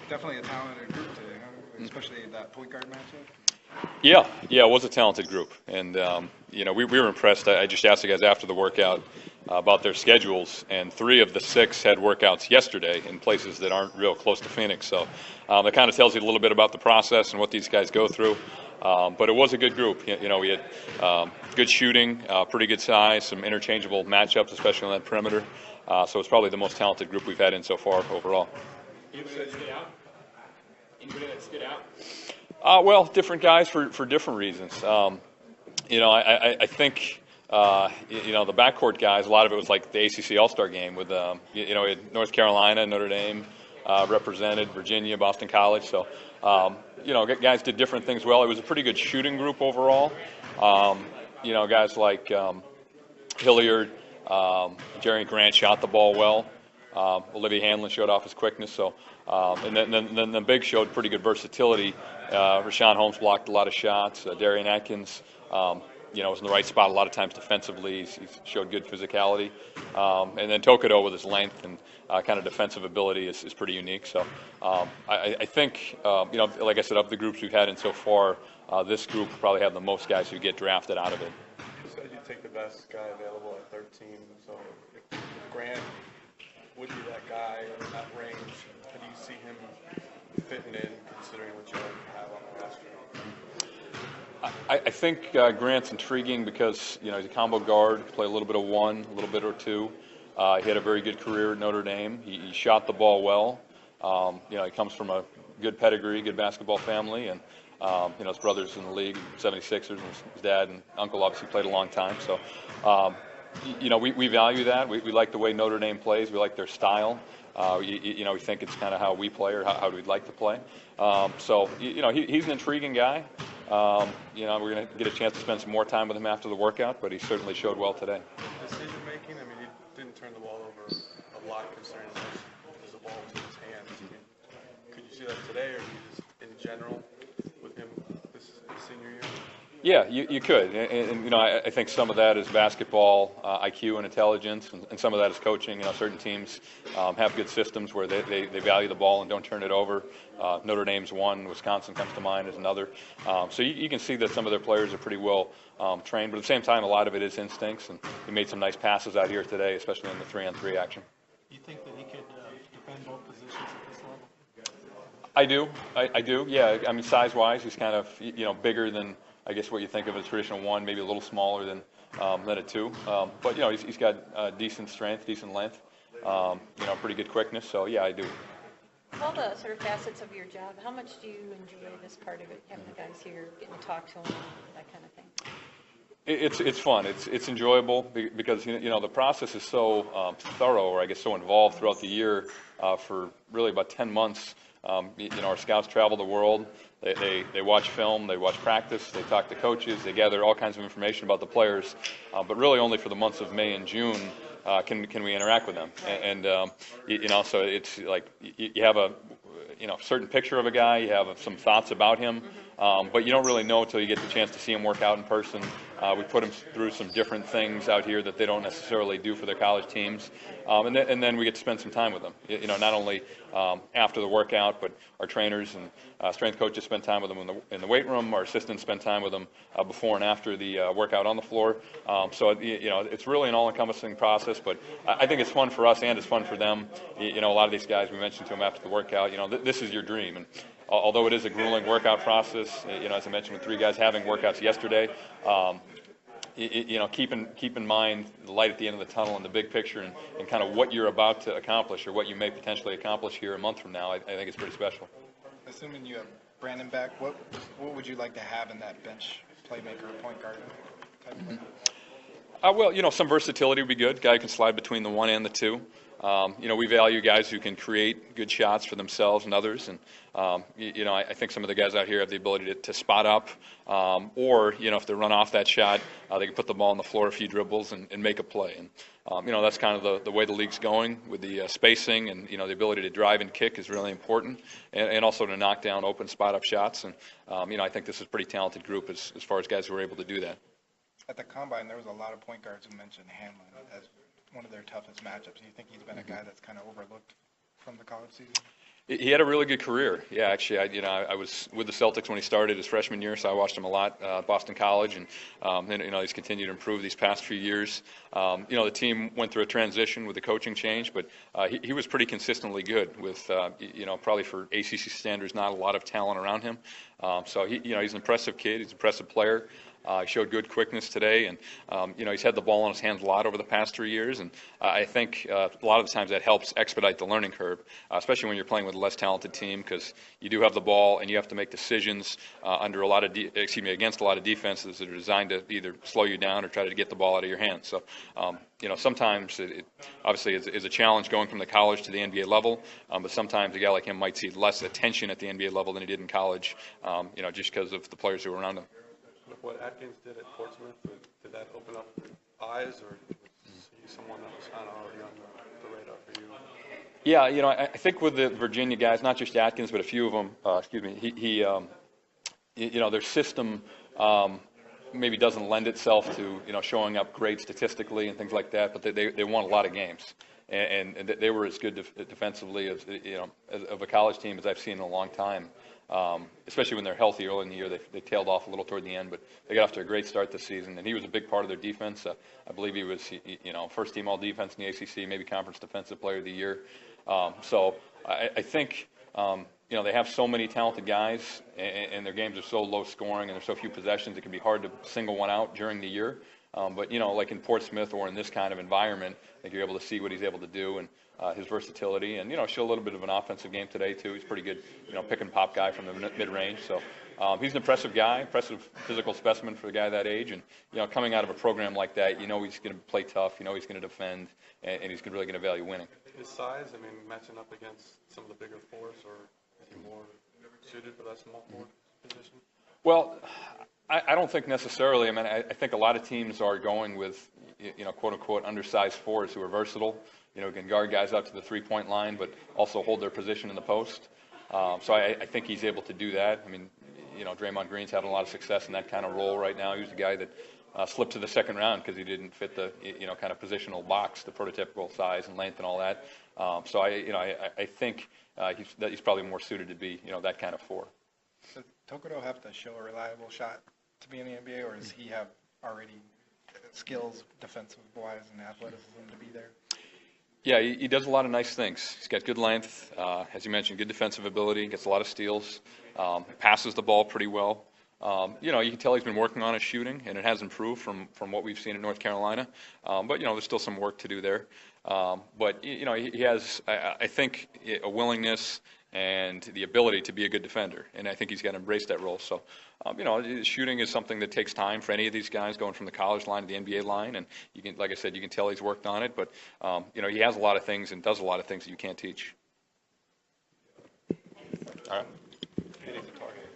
Definitely a talented group today, huh? Especially that point guard matchup. Yeah, it was a talented group, and we were impressed. I just asked the guys after the workout about their schedules, and 3 of the 6 had workouts yesterday in places that aren't real close to Phoenix. So that kind of tells you a little bit about the process and what these guys go through. But it was a good group. We had good shooting, pretty good size, some interchangeable matchups, especially on that perimeter. So it's probably the most talented group we've had in so far overall. Anybody that stood out? Anybody that stood out? Well, different guys for different reasons. I think the backcourt guys. A lot of it was like the ACC All-Star game with we had North Carolina, Notre Dame represented, Virginia, Boston College. So guys did different things well. It was a pretty good shooting group overall. Guys like Hilliard, Jerry Grant shot the ball well. Olivia Hanlon showed off his quickness. So, and then the big showed pretty good versatility. Rashawn Holmes blocked a lot of shots. Darian Atkins, was in the right spot a lot of times defensively. He showed good physicality. And then Tokido with his length and kind of defensive ability is pretty unique. So I think, like I said, of the groups we've had in so far, this group will probably have the most guys who get drafted out of it. You said you take the best guy available at 13. So if Grant would be that guy in that range, how do you see him fitting in, considering what you already have on the roster? I think Grant's intriguing because he's a combo guard, play a little bit of 1, a little bit or 2. He had a very good career at Notre Dame. He shot the ball well. He comes from a good pedigree, good basketball family, and his brother's in the league, 76ers, and his dad and uncle obviously played a long time. So, we value that. We like the way Notre Dame plays. We like their style. We think it's kind of how we play or how we'd like to play. He's an intriguing guy. We're going to get a chance to spend some more time with him after the workout, but he certainly showed well today. Decision making, he didn't turn the ball over a lot considering there's a ball to his hands. Could you see that today, or just in general with him this senior year? Yeah, you could, and I think some of that is basketball IQ and intelligence, and some of that is coaching. Certain teams have good systems where they value the ball and don't turn it over. Notre Dame's one, Wisconsin comes to mind as another. So you can see that some of their players are pretty well trained, but at the same time, a lot of it is instincts, and he made some nice passes out here today, especially in the 3-on-3 action. You think that he could defend both positions at this level? I do. Yeah, size-wise, he's kind of bigger than, I guess, what you think of as a traditional 1, maybe a little smaller than a 2. But he's got decent strength, decent length, pretty good quickness. So yeah, I do. Of all the sort of facets of your job, how much do you enjoy this part of it, having the guys here, getting to talk to them, that kind of thing? It's fun. It's enjoyable because the process is so thorough, or I guess so involved throughout the year. For really about 10 months, our scouts travel the world. They watch film, they watch practice, they talk to coaches, they gather all kinds of information about the players, but really only for the months of May and June can we interact with them. And so it's like you have a certain picture of a guy, you have some thoughts about him, but you don't really know until you get the chance to see him work out in person. We put them through some different things out here that they don't necessarily do for their college teams, and then we get to spend some time with them. Not only after the workout, but our trainers and strength coaches spend time with them in the weight room. Our assistants spend time with them before and after the workout on the floor. So it's really an all-encompassing process. But I think it's fun for us and it's fun for them. A lot of these guys, we mentioned to them after the workout, this is your dream. And although it is a grueling workout process, as I mentioned, with 3 guys having workouts yesterday, keep in mind the light at the end of the tunnel and the big picture and kind of what you're about to accomplish or what you may potentially accomplish here a month from now. I think it's pretty special. Assuming you have Brandon back, what would you like to have in that bench playmaker, point guard type of player? Well, some versatility would be good. Guy who can slide between the 1 and the 2. We value guys who can create good shots for themselves and others. And, I think some of the guys out here have the ability to spot up, or, if they run off that shot, they can put the ball on the floor a few dribbles and make a play. And, that's kind of the way the league's going with the spacing and, the ability to drive and kick is really important, and also to knock down open spot-up shots. And, I think this is a pretty talented group as far as guys who are able to do that. At the Combine, there was a lot of point guards who mentioned Hanlon as one of their toughest matchups. Do you think he's been a guy that's kind of overlooked from the college season? He had a really good career. Yeah, actually, I was with the Celtics when he started his freshman year, so I watched him a lot, Boston College, and he's continued to improve these past few years. The team went through a transition with the coaching change, but he was pretty consistently good with, probably for ACC standards, not a lot of talent around him. So he's an impressive kid. He's an impressive player. He showed good quickness today, and he's had the ball in his hands a lot over the past 3 years, and I think a lot of the times that helps expedite the learning curve, especially when you're playing with a less talented team, because you do have the ball and you have to make decisions against a lot of defenses that are designed to either slow you down or try to get the ball out of your hands. So sometimes it obviously is a challenge going from the college to the NBA level, but sometimes a guy like him might see less attention at the NBA level than he did in college, just because of the players who were around him. With what Atkins did at Portsmouth, did that open up eyes, or was he someone that was kind of already on the radar for you? Yeah, I think with the Virginia guys, not just Atkins, but a few of them, their system maybe doesn't lend itself to, showing up great statistically and things like that, but they won a lot of games. And they were as good defensively as, of a college team as I've seen in a long time. Especially when they're healthy early in the year. They tailed off a little toward the end, but they got off to a great start this season, and he was a big part of their defense. I believe he was, first team all defense in the ACC, maybe conference defensive player of the year. So I think, they have so many talented guys, and their games are so low scoring, and there's so few possessions, it can be hard to single one out during the year. But, like in Portsmouth or in this kind of environment, I think you're able to see what he's able to do and his versatility. And, show a little bit of an offensive game today, too. He's pretty good, pick and pop guy from the mid-range. So he's an impressive guy, impressive physical specimen for a guy that age. And, coming out of a program like that, he's going to play tough. He's going to defend, and he's really going to value winning. His size, matching up against some of the bigger fours, or is he more suited for that small forward position? Well, I don't think necessarily. I think a lot of teams are going with, quote-unquote, undersized fours who are versatile, can guard guys out to the three-point line, but also hold their position in the post. So I think he's able to do that. Draymond Green's having a lot of success in that kind of role right now. He was the guy that slipped to the second round because he didn't fit the, kind of positional box, the prototypical size and length and all that. So I think he's probably more suited to be, that kind of four. Does Tokoto have to show a reliable shot to be in the NBA, or does he have already skills defensive-wise and athleticism to be there? Yeah, he does a lot of nice things. He's got good length, as you mentioned, good defensive ability, gets a lot of steals, passes the ball pretty well. You can tell he's been working on his shooting, and it has improved from what we've seen in North Carolina. But, there's still some work to do there. But, he has, I think, a willingness and the ability to be a good defender, and I think he's got to embrace that role. So, shooting is something that takes time for any of these guys going from the college line to the NBA line, and you can, like I said, you can tell he's worked on it. But, he has a lot of things and does a lot of things that you can't teach. All right. He needs a target.